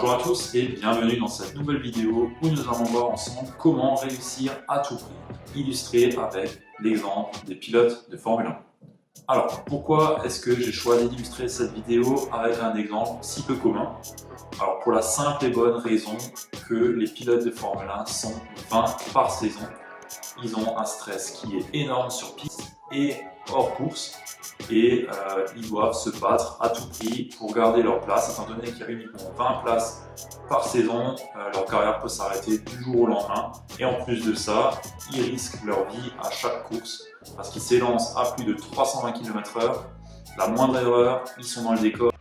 Bonjour à tous et bienvenue dans cette nouvelle vidéo où nous allons voir ensemble comment réussir à tout prix, illustré avec l'exemple des pilotes de Formule 1. Alors pourquoi est-ce que j'ai choisi d'illustrer cette vidéo avec un exemple si peu commun? Alors pour la simple et bonne raison que les pilotes de Formule 1 sont 20 par saison. Ils ont un stress qui est énorme sur piste et hors course et ils doivent se battre à tout prix pour garder leur place. Étant donné qu'il y a uniquement 20 places par saison, leur carrière peut s'arrêter du jour au lendemain et en plus de ça, ils risquent leur vie à chaque course parce qu'ils s'élancent à plus de 320 km/h. La moindre erreur, ils sont dans le décor.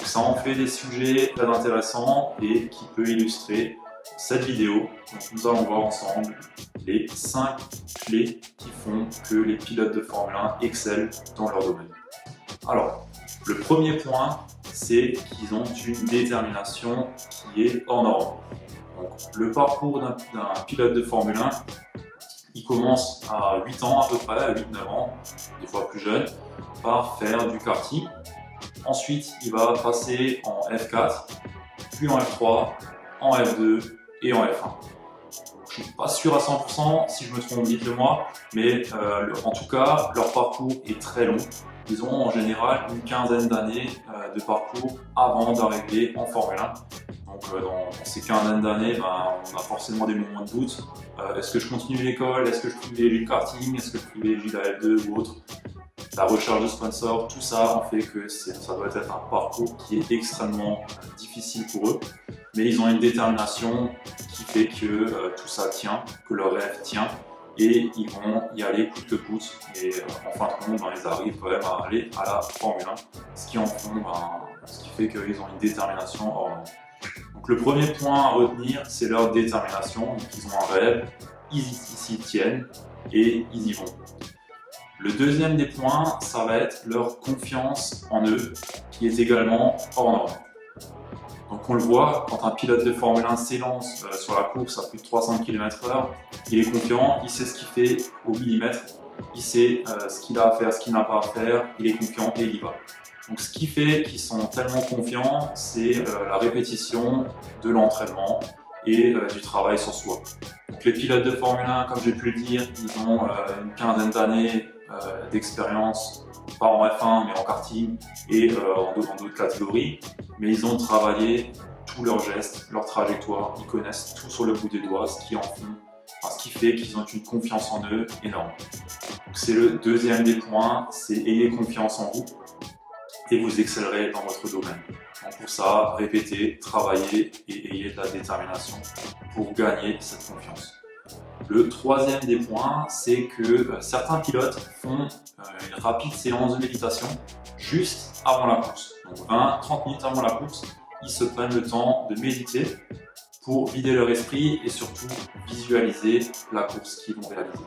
Ça en fait des sujets très intéressants et qui peut illustrer cette vidéo. Donc nous allons voir ensemble les 5 clés qui font que les pilotes de Formule 1 excellent dans leur domaine. Alors, le premier point, c'est qu'ils ont une détermination qui est hors norme. Donc, le parcours d'un pilote de Formule 1, il commence à 8 ans à peu près, à 8-9 ans, des fois plus jeune, par faire du karting. Ensuite, il va passer en F4, puis en F3, en F2 et en F1. Je ne suis pas sûr à 100%, si je me trompe, dites-le moi, mais en tout cas, leur parcours est très long. Ils ont en général une quinzaine d'années de parcours avant d'arriver en Formule 1. Donc dans ces quinzaines d'années, on a forcément des moments de doute. Est-ce que je continue l'école? Est-ce que je privilégie le karting? Est-ce que je privilégie la F2 ou autre? La recherche de sponsors, tout ça en fait que ça doit être un parcours qui est extrêmement difficile pour eux. Mais ils ont une détermination qui fait que tout ça tient, que leur rêve tient. Et ils vont y aller coûte que coûte. Et en fin de compte, ils arrivent quand même à aller à la Formule 1. Ce qui fait qu'ils ont une détermination hors norme. Donc le premier point à retenir, c'est leur détermination. Donc, ils ont un rêve, ils s'y tiennent et ils y vont. Le deuxième des points, ça va être leur confiance en eux, qui est également hors norme. Donc on le voit, quand un pilote de Formule 1 s'élance sur la course à plus de 300 km/h, il est confiant, il sait ce qu'il fait au millimètre, il sait ce qu'il a à faire, ce qu'il n'a pas à faire, il est confiant et il y va. Donc ce qui fait qu'ils sont tellement confiants, c'est la répétition de l'entraînement et du travail sur soi. Donc les pilotes de Formule 1, comme j'ai pu le dire, ils ont une quinzaine d'années d'expérience, pas en F1 mais en karting et dans d'autres catégories, mais ils ont travaillé tous leurs gestes, leur trajectoire, ils connaissent tout sur le bout des doigts, ce qui fait qu'ils ont une confiance en eux énorme. Donc c'est le deuxième des points, c'est ayez confiance en vous et vous excellerez dans votre domaine. Donc pour ça, répétez, travaillez et ayez de la détermination pour gagner cette confiance. Le troisième des points, c'est que certains pilotes font une rapide séance de méditation juste avant la course. Donc 20-30 minutes avant la course, ils se prennent le temps de méditer pour vider leur esprit et surtout visualiser la course qu'ils vont réaliser.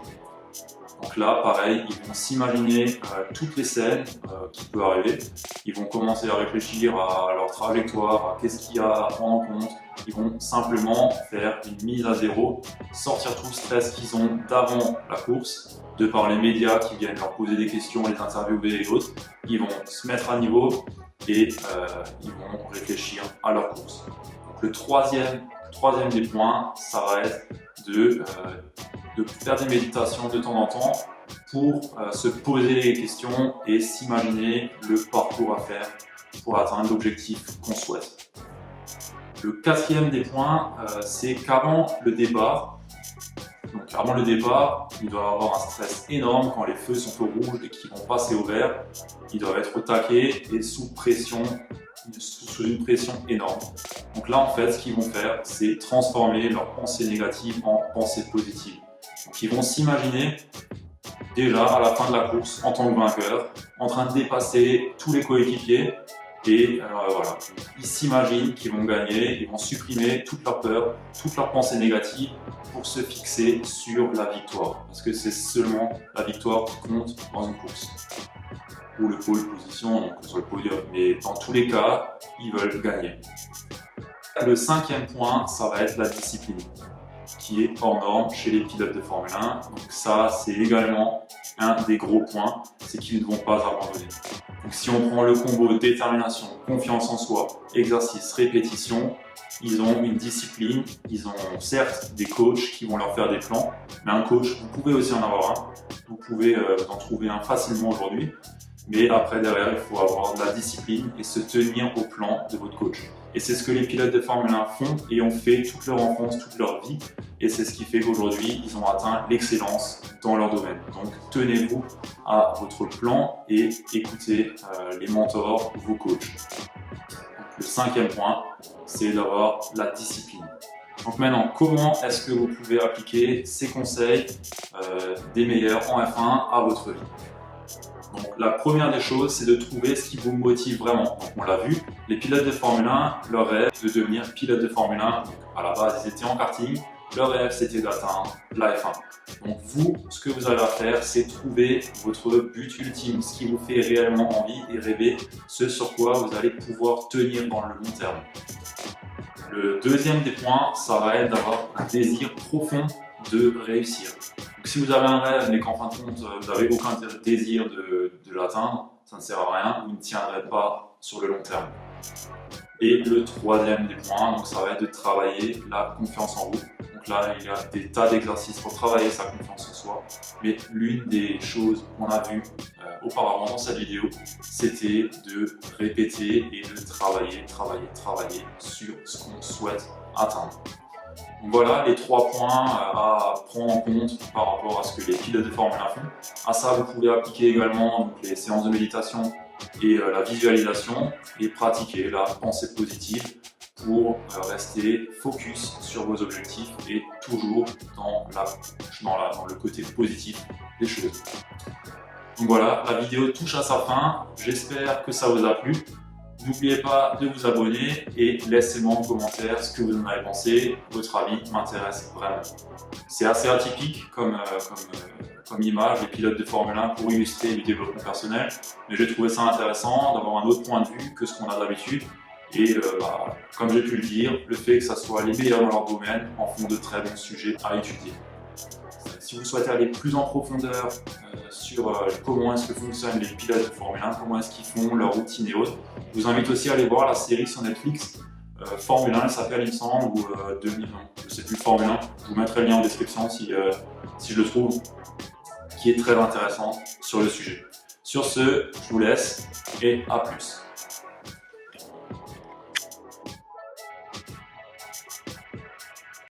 Donc là, pareil, ils vont s'imaginer toutes les scènes qui peuvent arriver. Ils vont commencer à réfléchir à leur trajectoire, à qu'est-ce qu'il y a à prendre en compte. Ils vont simplement faire une mise à zéro, sortir tout le stress qu'ils ont d'avant la course, de par les médias qui viennent leur poser des questions, les interviewer et autres. Ils vont se mettre à niveau et ils vont réfléchir à leur course. Donc le troisième des points, ça va être de faire des méditations de temps en temps pour se poser les questions et s'imaginer le parcours à faire pour atteindre l'objectif qu'on souhaite. Le quatrième des points, c'est qu'avant le départ, ils doivent avoir un stress énorme quand les feux sont au rouge et qu'ils vont passer au vert. Ils doivent être au taquet et sous une pression énorme. Donc là, en fait, ce qu'ils vont faire, c'est transformer leurs pensées négatives en pensées positives. Donc ils vont s'imaginer déjà à la fin de la course en tant que vainqueur, en train de dépasser tous les coéquipiers et voilà, ils s'imaginent qu'ils vont gagner, ils vont supprimer toute leur peur, toutes leurs pensées négatives pour se fixer sur la victoire parce que c'est seulement la victoire qui compte dans une course ou le pole position, donc sur le podium, mais dans tous les cas, ils veulent gagner. Le cinquième point, ça va être la discipline. qui est hors norme chez les pilotes de Formule 1. Donc ça, c'est également un des gros points, c'est qu'ils ne vont pas abandonner. Donc si on prend le combo détermination, confiance en soi, exercice, répétition, ils ont une discipline, ils ont certes des coachs qui vont leur faire des plans, mais un coach, vous pouvez aussi en avoir un, vous pouvez en trouver un facilement aujourd'hui, mais après derrière, il faut avoir de la discipline et se tenir au plan de votre coach. Et c'est ce que les pilotes de Formule 1 font et ont fait toute leur enfance, toute leur vie, et c'est ce qui fait qu'aujourd'hui, ils ont atteint l'excellence dans leur domaine. Donc tenez-vous à votre plan et écoutez les mentors, vos coachs. Le cinquième point, c'est d'avoir la discipline. Donc maintenant, comment est-ce que vous pouvez appliquer ces conseils des meilleurs en F1 à votre vie? Donc la première des choses, c'est de trouver ce qui vous motive vraiment. Donc on l'a vu, les pilotes de Formule 1, leur rêve de devenir pilote de Formule 1, donc à la base ils étaient en karting, leur rêve c'était d'atteindre la F1. Donc vous, ce que vous avez à faire, c'est trouver votre but ultime, ce qui vous fait réellement envie et rêver, ce sur quoi vous allez pouvoir tenir dans le long terme. Le deuxième des points, ça va être d'avoir un désir profond de réussir. Donc, si vous avez un rêve mais qu'en fin de compte vous n'avez aucun désir de l'atteindre, ça ne sert à rien, vous ne tiendrez pas sur le long terme. Et le troisième des points, donc ça va être de travailler la confiance en vous. Donc là, il y a des tas d'exercices pour travailler sa confiance en soi. Mais l'une des choses qu'on a vues auparavant dans cette vidéo, c'était de répéter et de travailler sur ce qu'on souhaite atteindre. Donc voilà les 3 points à prendre en compte par rapport à ce que les pilotes de Formule 1 font. À ça, vous pouvez appliquer également donc, les séances de méditation et la visualisation et pratiquer la pensée positive pour rester focus sur vos objectifs et toujours dans le côté positif des choses. Donc voilà, la vidéo touche à sa fin. J'espère que ça vous a plu. N'oubliez pas de vous abonner et laissez-moi en commentaire ce que vous en avez pensé. Votre avis m'intéresse vraiment. C'est assez atypique comme image, les pilotes de Formule 1 pour illustrer le développement personnel. Mais j'ai trouvé ça intéressant d'avoir un autre point de vue que ce qu'on a d'habitude. Et comme j'ai pu le dire, le fait que ça soit les meilleurs dans leur domaine en font de très bons sujets à étudier. Si vous souhaitez aller plus en profondeur sur comment est-ce que fonctionnent les pilotes de Formule 1, comment est-ce qu'ils font leur routine et autres, je vous invite aussi à aller voir la série sur Netflix, Formule 1, elle s'appelle il me semble, ou 2000, je ne sais plus, Formule 1, je vous mettrai le lien en description si je le trouve, qui est très intéressant sur le sujet. Sur ce, je vous laisse et à plus.